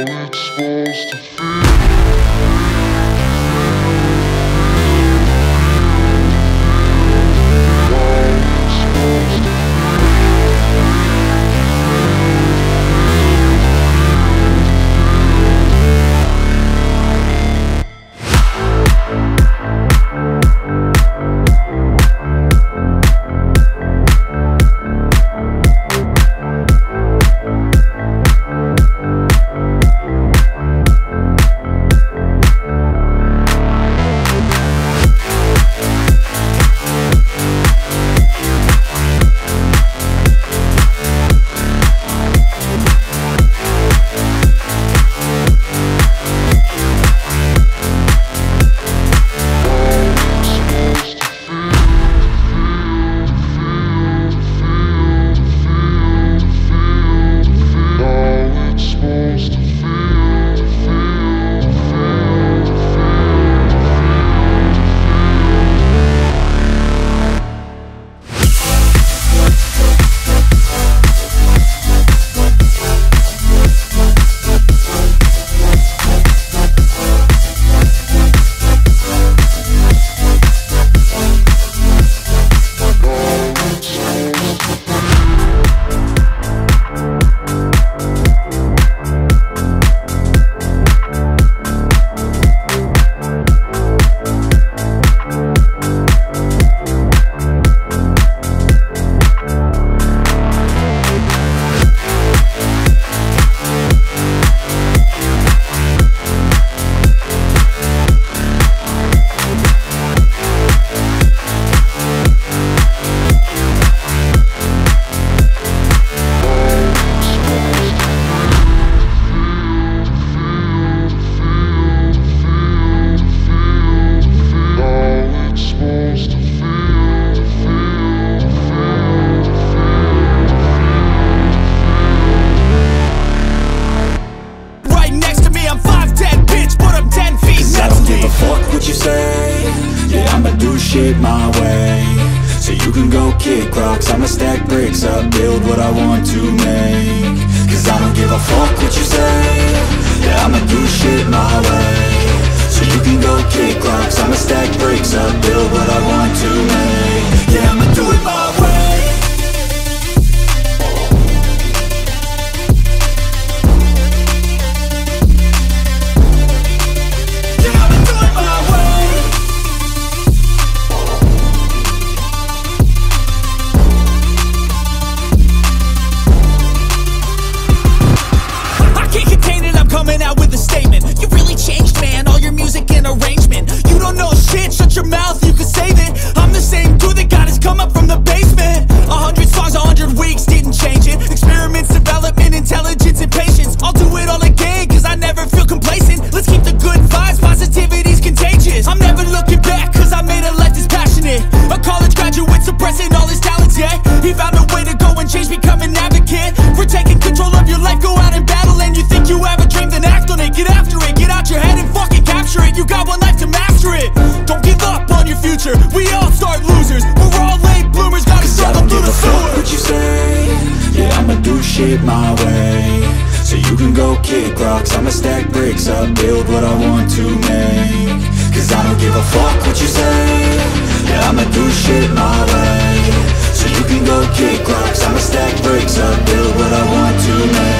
it's supposed to feel. Shit my way, so you can go kick rocks. I'ma stack bricks up, build what I want to make. Cause I don't give a fuck what you say. Yeah, I'ma do shit my way, so you can go kick rocks. I'ma stack bricks up, build what I want to make. Yeah, I'ma do it my way. Coming out with a statement. You really changed, man, all your music and arrangement. You don't know shit, shut your mouth, you can save it. I'm the same dude that got his come up from the basement. 100 songs, 100 weeks, didn't change it. Experiments, development, intelligence, and patience. I'll do it all again, cause I never feel complacent. Let's keep the good vibes, positivity's contagious. I'm never looking back, cause I made a life that's passionate. A college graduate suppressing all his talents, yeah. He found a way to go and change, become an advocate for taking control of your life, go out and battle. And you think you have a dream, then act on it, get after it, get out your head and fucking capture it. You got one life to master it. Don't give up on your future, we all start losers. We're all late bloomers, gotta struggle through the sewer. What you say? Yeah, I'ma do shit my way, so you can go kick rocks. I'ma stack bricks up, build what I want to make. Cause I don't give a fuck what you say. Yeah, I'ma do shit my way, so you can go kick rocks. I'ma stack bricks up, build what I want to make.